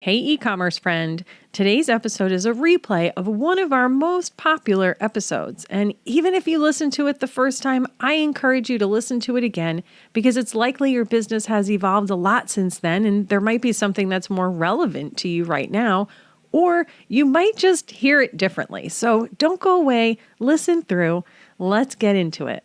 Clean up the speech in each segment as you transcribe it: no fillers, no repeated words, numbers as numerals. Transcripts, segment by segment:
Hey, e-commerce friend. Today's episode is a replay of one of our most popular episodes. And even if you listen to it the first time, I encourage you to listen to it again because it's likely your business has evolved a lot since then and there might be something that's more relevant to you right now, or you might just hear it differently. So don't go away, listen through. Let's get into it.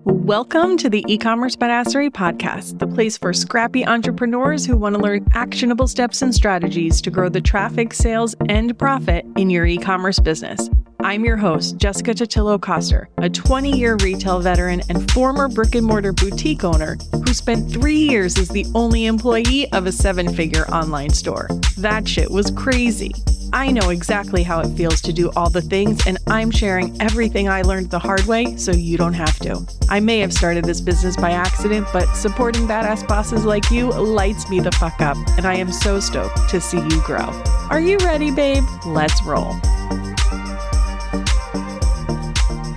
Welcome to the eCommerce Badassery Podcast, the place for scrappy entrepreneurs who want to learn actionable steps and strategies to grow the traffic, sales, and profit in your e-commerce business. I'm your host, Jessica Totillo-Coster, a 20-year retail veteran and former brick-and-mortar boutique owner who spent 3 years as the only employee of a 7-figure online store. That shit was crazy. I know exactly how it feels to do all the things, and I'm sharing everything I learned the hard way so you don't have to. I may have started this business by accident, but supporting badass bosses like you lights me the fuck up, and I am so stoked to see you grow. Are you ready, babe? Let's roll.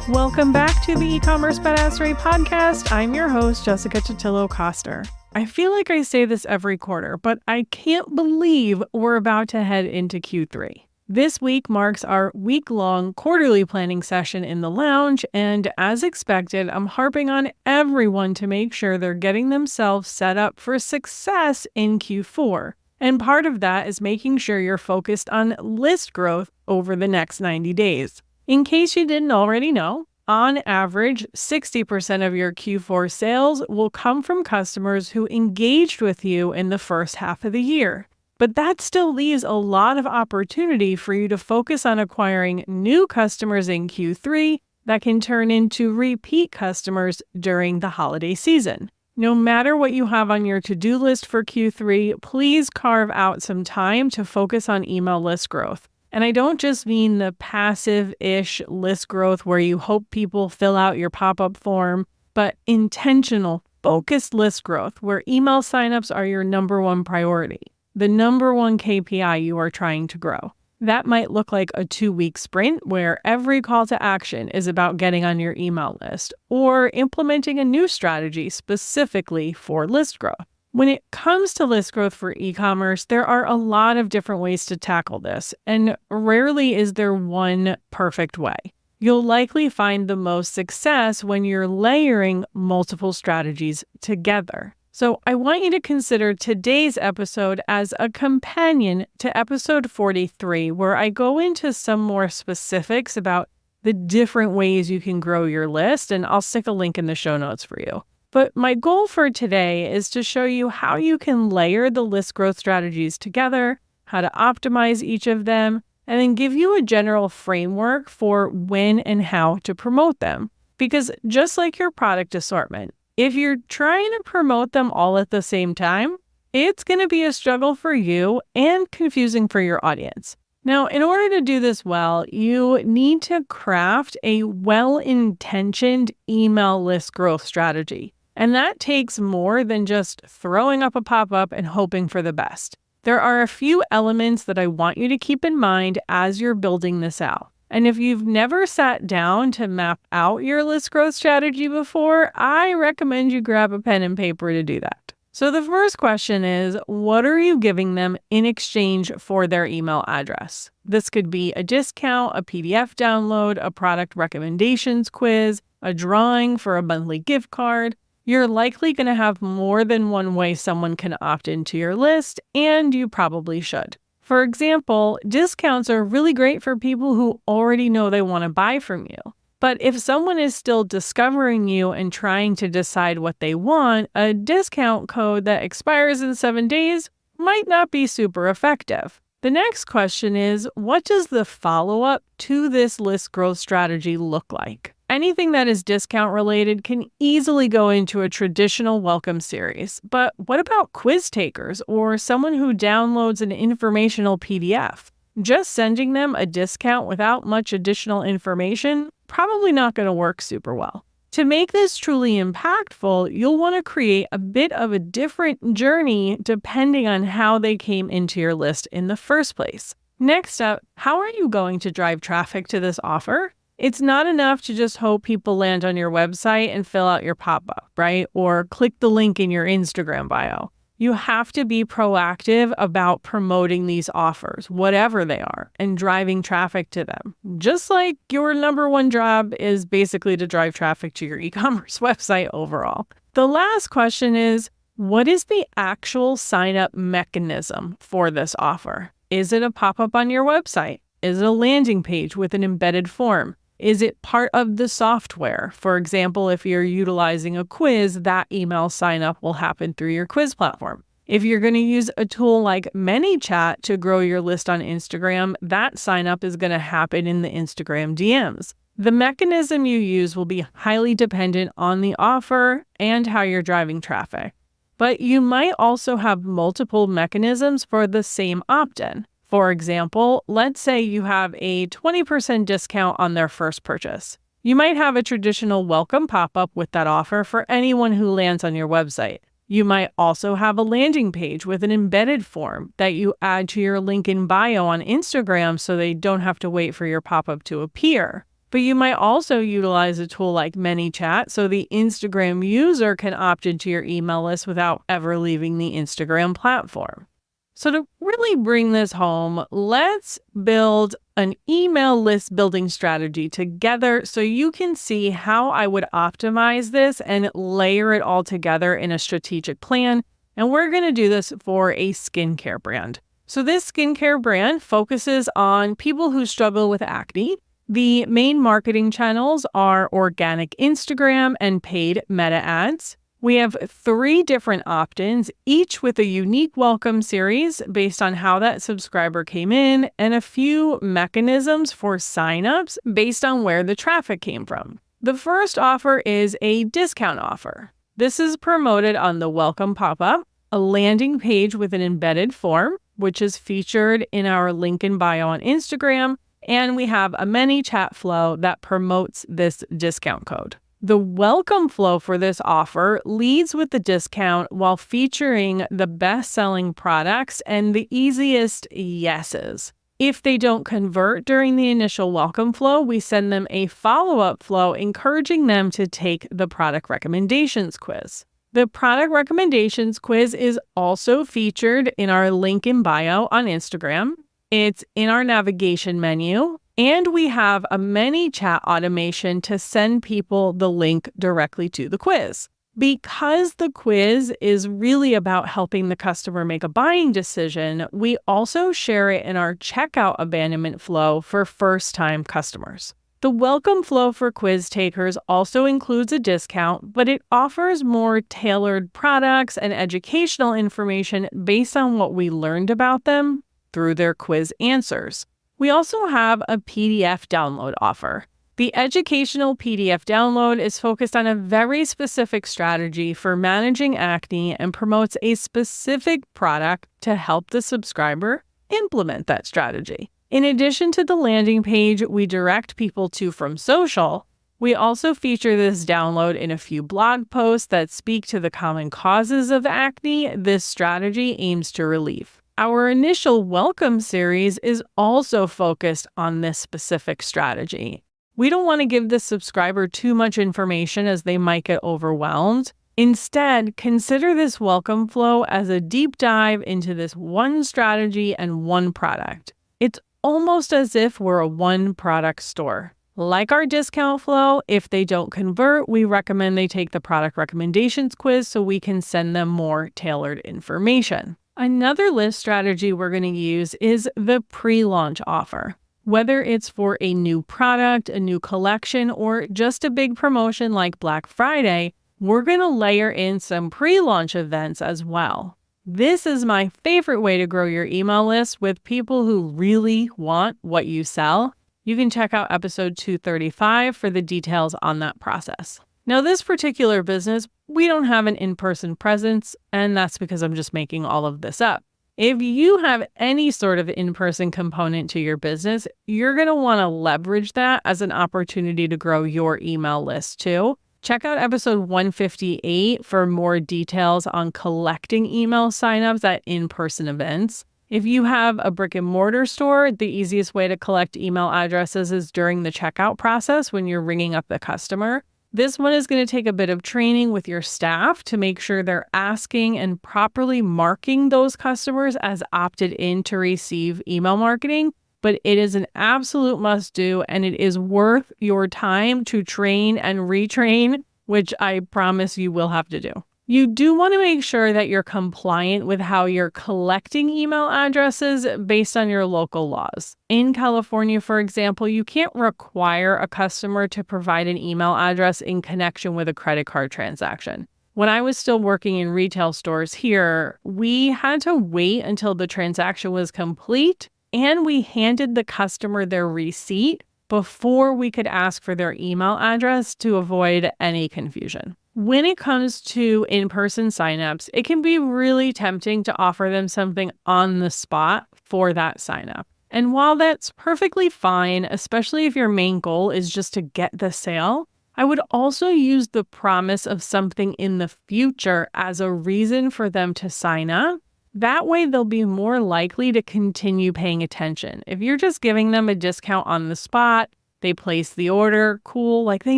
Welcome back to the eCommerce Badassery Podcast. I'm your host, Jessica Totillo-Coster. I feel like I say this every quarter, but I can't believe we're about to head into Q3. This week marks our week-long quarterly planning session in the lounge, and as expected, I'm harping on everyone to make sure they're getting themselves set up for success in Q4. And part of that is making sure you're focused on list growth over the next 90 days. In case you didn't already know, on average, 60% of your Q4 sales will come from customers who engaged with you in the first half of the year. But that still leaves a lot of opportunity for you to focus on acquiring new customers in Q3 that can turn into repeat customers during the holiday season. No matter what you have on your to-do list for Q3, please carve out some time to focus on email list growth. And I don't just mean the passive-ish list growth where you hope people fill out your pop-up form, but intentional, focused list growth where email signups are your number one priority, the number one KPI you are trying to grow. That might look like a 2-week sprint where every call to action is about getting on your email list, or implementing a new strategy specifically for list growth. When it comes to list growth for e-commerce, there are a lot of different ways to tackle this, and rarely is there one perfect way. You'll likely find the most success when you're layering multiple strategies together. So I want you to consider today's episode as a companion to episode 43, where I go into some more specifics about the different ways you can grow your list, and I'll stick a link in the show notes for you. But my goal for today is to show you how you can layer the list growth strategies together, how to optimize each of them, and then give you a general framework for when and how to promote them. Because just like your product assortment, if you're trying to promote them all at the same time, it's going to be a struggle for you and confusing for your audience. Now, in order to do this well, you need to craft a well-intentioned email list growth strategy. And that takes more than just throwing up a pop-up and hoping for the best. There are a few elements that I want you to keep in mind as you're building this out. And if you've never sat down to map out your list growth strategy before, I recommend you grab a pen and paper to do that. So the first question is, what are you giving them in exchange for their email address? This could be a discount, a PDF download, a product recommendations quiz, a drawing for a monthly gift card. You're likely going to have more than one way someone can opt into your list, and you probably should. For example, discounts are really great for people who already know they want to buy from you. But if someone is still discovering you and trying to decide what they want, a discount code that expires in 7 days might not be super effective. The next question is, what does the follow-up to this list growth strategy look like? Anything that is discount related can easily go into a traditional welcome series. But what about quiz takers or someone who downloads an informational PDF? Just sending them a discount without much additional information, probably not going to work super well. To make this truly impactful, you'll want to create a bit of a different journey depending on how they came into your list in the first place. Next up, how are you going to drive traffic to this offer? It's not enough to just hope people land on your website and fill out your pop-up, right? Or click the link in your Instagram bio. You have to be proactive about promoting these offers, whatever they are, and driving traffic to them. Just like your number one job is basically to drive traffic to your e-commerce website overall. The last question is, what is the actual sign-up mechanism for this offer? Is it a pop-up on your website? Is it a landing page with an embedded form? Is it part of the software? For example, if you're utilizing a quiz, that email sign-up will happen through your quiz platform. If you're going to use a tool like ManyChat to grow your list on Instagram, that sign-up is going to happen in the Instagram DMs. The mechanism you use will be highly dependent on the offer and how you're driving traffic. But you might also have multiple mechanisms for the same opt-in. For example, let's say you have a 20% discount on their first purchase. You might have a traditional welcome pop-up with that offer for anyone who lands on your website. You might also have a landing page with an embedded form that you add to your link in bio on Instagram so they don't have to wait for your pop-up to appear. But you might also utilize a tool like ManyChat so the Instagram user can opt into your email list without ever leaving the Instagram platform. So to really bring this home, let's build an email list building strategy together so you can see how I would optimize this and layer it all together in a strategic plan. And we're going to do this for a skincare brand. So this skincare brand focuses on people who struggle with acne. The main marketing channels are organic Instagram and paid meta ads. We have 3 different opt-ins, each with a unique welcome series based on how that subscriber came in, and a few mechanisms for signups based on where the traffic came from. The first offer is a discount offer. This is promoted on the welcome pop-up, a landing page with an embedded form, which is featured in our link in bio on Instagram, and we have a ManyChat flow that promotes this discount code. The welcome flow for this offer leads with the discount while featuring the best-selling products and the easiest yeses. If they don't convert during the initial welcome flow, we send them a follow-up flow encouraging them to take the product recommendations quiz. The product recommendations quiz is also featured in our link in bio on Instagram. It's in our navigation menu. And we have a ManyChat automation to send people the link directly to the quiz. Because the quiz is really about helping the customer make a buying decision, we also share it in our checkout abandonment flow for first-time customers. The welcome flow for quiz takers also includes a discount, but it offers more tailored products and educational information based on what we learned about them through their quiz answers. We also have a PDF download offer. The educational PDF download is focused on a very specific strategy for managing acne and promotes a specific product to help the subscriber implement that strategy. In addition to the landing page we direct people to from social, we also feature this download in a few blog posts that speak to the common causes of acne this strategy aims to relieve. Our initial welcome series is also focused on this specific strategy. We don't want to give the subscriber too much information as they might get overwhelmed. Instead, consider this welcome flow as a deep dive into this one strategy and one product. It's almost as if we're a one-product store. Like our discount flow, if they don't convert, we recommend they take the product recommendations quiz so we can send them more tailored information. Another list strategy we're going to use is the pre-launch offer. Whether it's for a new product, a new collection, or just a big promotion like Black Friday, we're going to layer in some pre-launch events as well. This is my favorite way to grow your email list with people who really want what you sell. You can check out episode 235 for the details on that process. Now, this particular business, we don't have an in-person presence, and that's because I'm just making all of this up. If you have any sort of in-person component to your business, you're going to want to leverage that as an opportunity to grow your email list too. Check out episode 158 for more details on collecting email signups at in-person events. If you have a brick and mortar store, the easiest way to collect email addresses is during the checkout process when you're ringing up the customer. This one is going to take a bit of training with your staff to make sure they're asking and properly marking those customers as opted in to receive email marketing. But it is an absolute must do, and it is worth your time to train and retrain, which I promise you will have to do. You do want to make sure that you're compliant with how you're collecting email addresses based on your local laws. In California, for example, you can't require a customer to provide an email address in connection with a credit card transaction. When I was still working in retail stores here, we had to wait until the transaction was complete and we handed the customer their receipt before we could ask for their email address to avoid any confusion. When it comes to in-person signups, it can be really tempting to offer them something on the spot for that signup. And while that's perfectly fine, especially if your main goal is just to get the sale, I would also use the promise of something in the future as a reason for them to sign up. That way, they'll be more likely to continue paying attention. If you're just giving them a discount on the spot, they place the order, cool, like they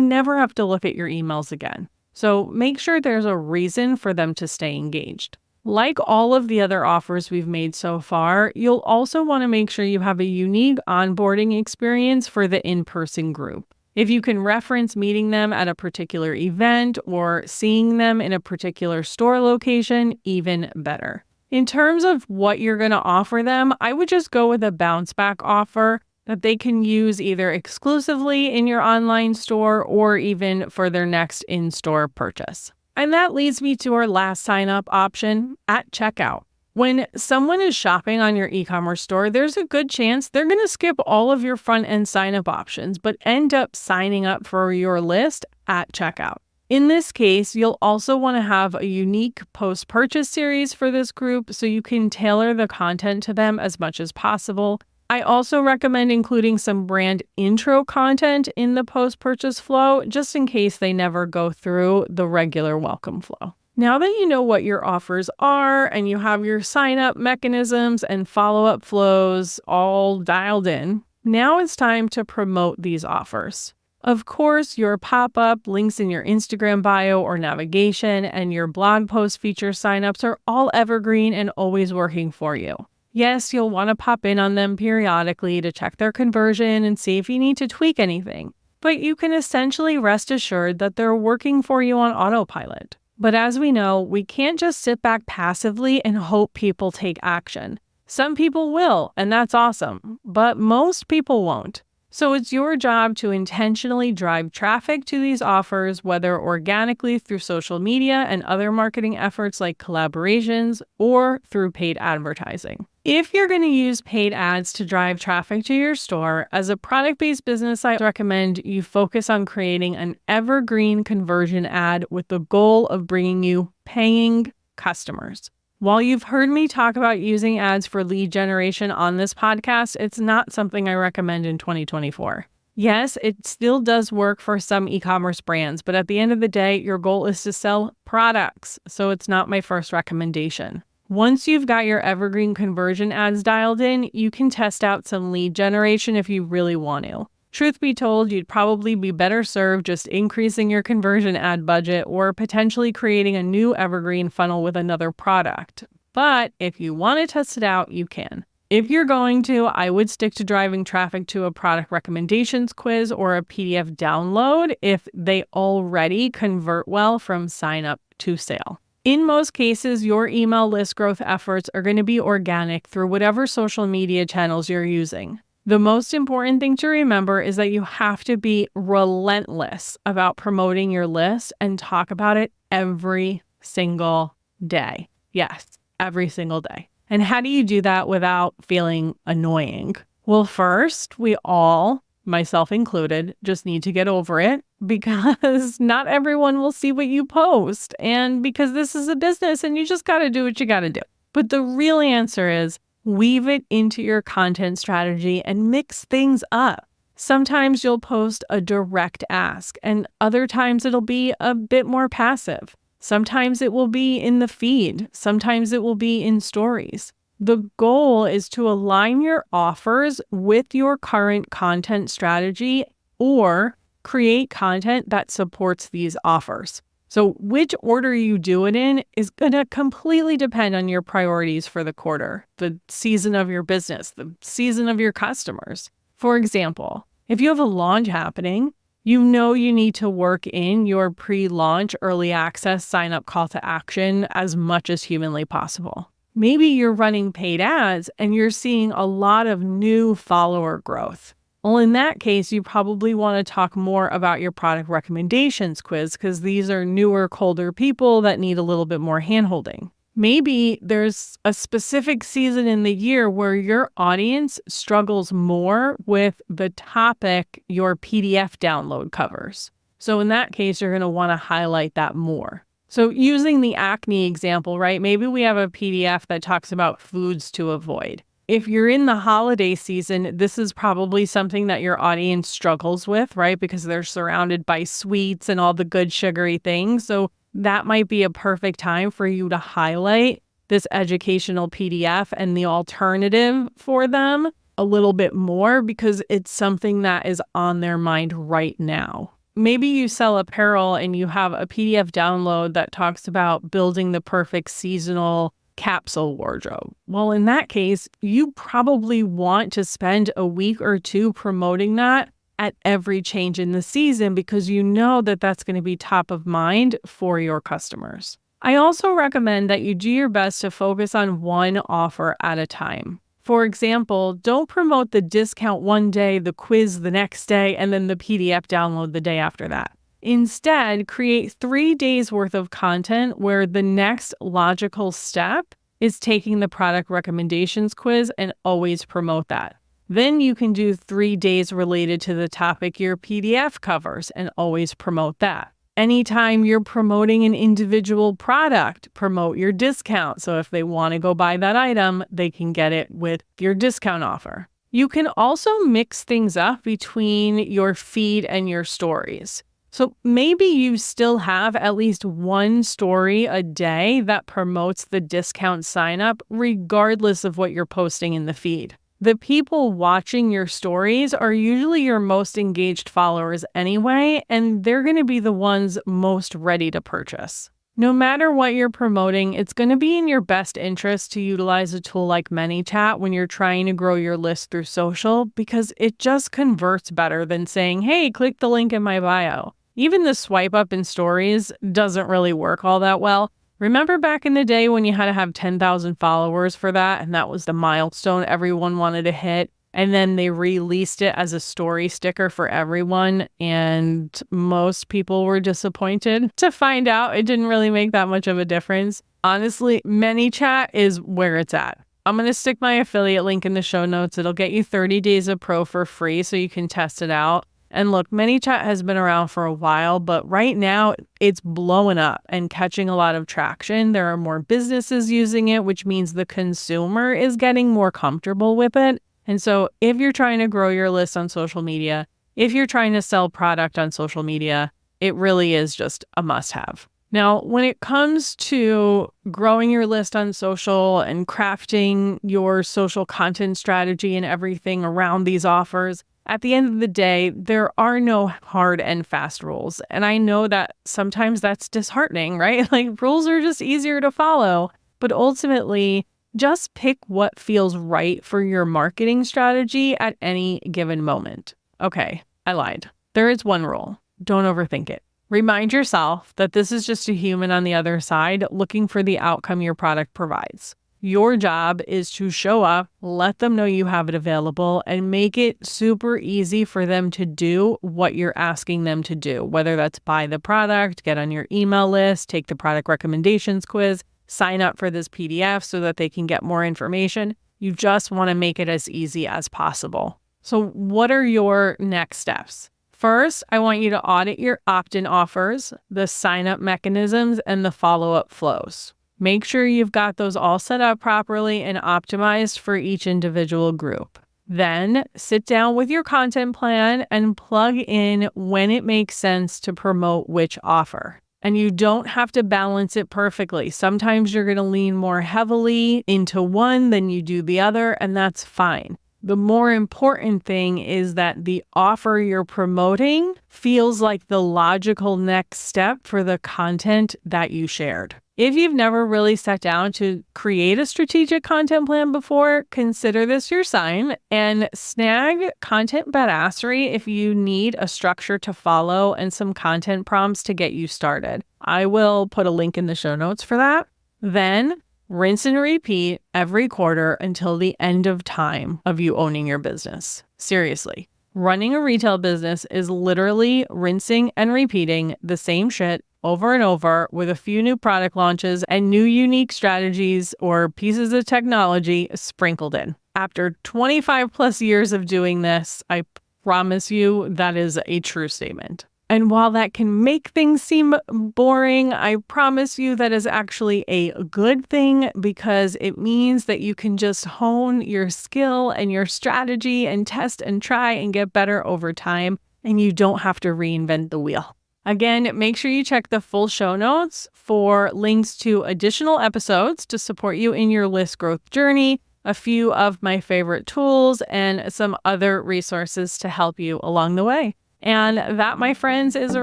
never have to look at your emails again. So make sure there's a reason for them to stay engaged. Like all of the other offers we've made so far, you'll also want to make sure you have a unique onboarding experience for the in-person group. If you can reference meeting them at a particular event or seeing them in a particular store location, even better. In terms of what you're going to offer them, I would just go with a bounce back offer that they can use either exclusively in your online store or even for their next in-store purchase. And that leads me to our last sign-up option at checkout. When someone is shopping on your e-commerce store, there's a good chance they're going to skip all of your front-end sign-up options, but end up signing up for your list at checkout. In this case, you'll also want to have a unique post-purchase series for this group so you can tailor the content to them as much as possible. I also recommend including some brand intro content in the post-purchase flow, just in case they never go through the regular welcome flow. Now that you know what your offers are and you have your sign-up mechanisms and follow-up flows all dialed in, now it's time to promote these offers. Of course, your pop-up, links in your Instagram bio or navigation, and your blog post feature signups are all evergreen and always working for you. Yes, you'll want to pop in on them periodically to check their conversion and see if you need to tweak anything, but you can essentially rest assured that they're working for you on autopilot. But as we know, we can't just sit back passively and hope people take action. Some people will, and that's awesome, but most people won't. So it's your job to intentionally drive traffic to these offers, whether organically through social media and other marketing efforts like collaborations or through paid advertising. If you're going to use paid ads to drive traffic to your store, as a product-based business, I recommend you focus on creating an evergreen conversion ad with the goal of bringing you paying customers. While you've heard me talk about using ads for lead generation on this podcast, it's not something I recommend in 2024. Yes, it still does work for some e-commerce brands, but at the end of the day, your goal is to sell products, so it's not my first recommendation. Once you've got your evergreen conversion ads dialed in, you can test out some lead generation if you really want to. Truth be told, you'd probably be better served just increasing your conversion ad budget or potentially creating a new evergreen funnel with another product. But if you want to test it out, you can. If you're going to, I would stick to driving traffic to a product recommendations quiz or a PDF download if they already convert well from sign up to sale. In most cases, your email list growth efforts are going to be organic through whatever social media channels you're using. The most important thing to remember is that you have to be relentless about promoting your list and talk about it every single day. Yes, every single day. And how do you do that without feeling annoying? Well, first, we all, myself included, just need to get over it because not everyone will see what you post. And because this is a business and you just got to do what you got to do. But the real answer is weave it into your content strategy and mix things up. Sometimes you'll post a direct ask, and other times it'll be a bit more passive. Sometimes it will be in the feed. Sometimes it will be in stories. The goal is to align your offers with your current content strategy or create content that supports these offers. So which order you do it in is going to completely depend on your priorities for the quarter, the season of your business, the season of your customers. For example, if you have a launch happening, you know you need to work in your pre-launch early access sign-up call to action as much as humanly possible. Maybe you're running paid ads and you're seeing a lot of new follower growth. Well, in that case, you probably want to talk more about your product recommendations quiz because these are newer, colder people that need a little bit more handholding. Maybe there's a specific season in the year where your audience struggles more with the topic your PDF download covers. So in that case, you're going to want to highlight that more. So using the acne example, right? Maybe we have a PDF that talks about foods to avoid. If you're in the holiday season, this is probably something that your audience struggles with, right? Because they're surrounded by sweets and all the good sugary things. So that might be a perfect time for you to highlight this educational PDF and the alternative for them a little bit more because it's something that is on their mind right now. Maybe you sell apparel and you have a PDF download that talks about building the perfect seasonal capsule wardrobe. Well, in that case, you probably want to spend a week or two promoting that at every change in the season because you know that that's going to be top of mind for your customers. I also recommend that you do your best to focus on one offer at a time. For example, don't promote the discount one day, the quiz the next day, and then the PDF download the day after that. Instead, create 3 days worth of content where the next logical step is taking the product recommendations quiz and always promote that. Then you can do 3 days related to the topic your PDF covers and always promote that. Anytime you're promoting an individual product, promote your discount. So if they want to go buy that item, they can get it with your discount offer. You can also mix things up between your feed and your stories. So maybe you still have at least one story a day that promotes the discount sign up, regardless of what you're posting in the feed. The people watching your stories are usually your most engaged followers anyway, and they're going to be the ones most ready to purchase. No matter what you're promoting, it's going to be in your best interest to utilize a tool like ManyChat when you're trying to grow your list through social because it just converts better than saying, hey, click the link in my bio. Even the swipe up in stories doesn't really work all that well. Remember back in the day when you had to have 10,000 followers for that, and that was the milestone everyone wanted to hit, and then they released it as a story sticker for everyone, and most people were disappointed to find out it didn't really make that much of a difference. Honestly, ManyChat is where it's at. I'm going to stick my affiliate link in the show notes. It'll get you 30 days of pro for free so you can test it out. And look, ManyChat has been around for a while, but right now it's blowing up and catching a lot of traction. There are more businesses using it, which means the consumer is getting more comfortable with it. And so if you're trying to grow your list on social media, if you're trying to sell product on social media, it really is just a must-have. Now, when it comes to growing your list on social and crafting your social content strategy and everything around these offers, at the end of the day, there are no hard and fast rules. And I know that sometimes that's disheartening, right? Like rules are just easier to follow. But ultimately, just pick what feels right for your marketing strategy at any given moment. Okay, I lied. There is one rule. Don't overthink it. Remind yourself that this is just a human on the other side looking for the outcome your product provides. Your job is to show up, let them know you have it available, and make it super easy for them to do what you're asking them to do, whether that's buy the product, get on your email list, take the product recommendations quiz, sign up for this PDF so that they can get more information. You just want to make it as easy as possible. So what are your next steps? First, I want you to audit your opt-in offers, the sign-up mechanisms, and the follow-up flows. Make sure you've got those all set up properly and optimized for each individual group. Then sit down with your content plan and plug in when it makes sense to promote which offer. And you don't have to balance it perfectly. Sometimes you're going to lean more heavily into one than you do the other, and that's fine. The more important thing is that the offer you're promoting feels like the logical next step for the content that you shared. If you've never really sat down to create a strategic content plan before, consider this your sign and snag Content Badassery if you need a structure to follow and some content prompts to get you started. I will put a link in the show notes for that. Then rinse and repeat every quarter until the end of time of you owning your business. Seriously. Running a retail business is literally rinsing and repeating the same shit over and over with a few new product launches and new unique strategies or pieces of technology sprinkled in. After 25 plus years of doing this, I promise you that is a true statement. And while that can make things seem boring, I promise you that is actually a good thing because it means that you can just hone your skill and your strategy and test and try and get better over time, and you don't have to reinvent the wheel. Again, make sure you check the full show notes for links to additional episodes to support you in your list growth journey, a few of my favorite tools, and some other resources to help you along the way. And that, my friends, is a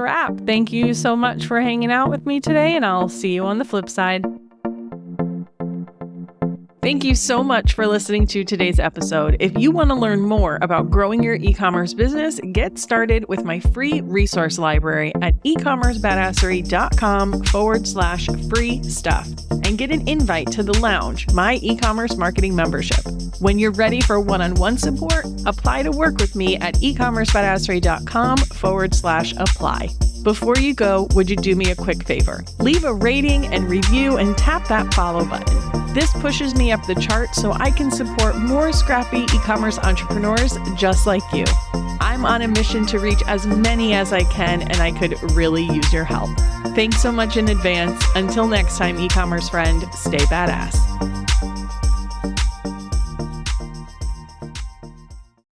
wrap. Thank you so much for hanging out with me today, and I'll see you on the flip side. Thank you so much for listening to today's episode. If you want to learn more about growing your e-commerce business, get started with my free resource library at ecommercebadassery.com/free stuff and get an invite to the Lounge, my e-commerce marketing membership. When you're ready for one-on-one support, apply to work with me at ecommercebadassery.com/apply. Before you go, would you do me a quick favor? Leave a rating and review and tap that follow button. This pushes me up the chart so I can support more scrappy e-commerce entrepreneurs just like you. I'm on a mission to reach as many as I can, and I could really use your help. Thanks so much in advance. Until next time, e-commerce friend, stay badass.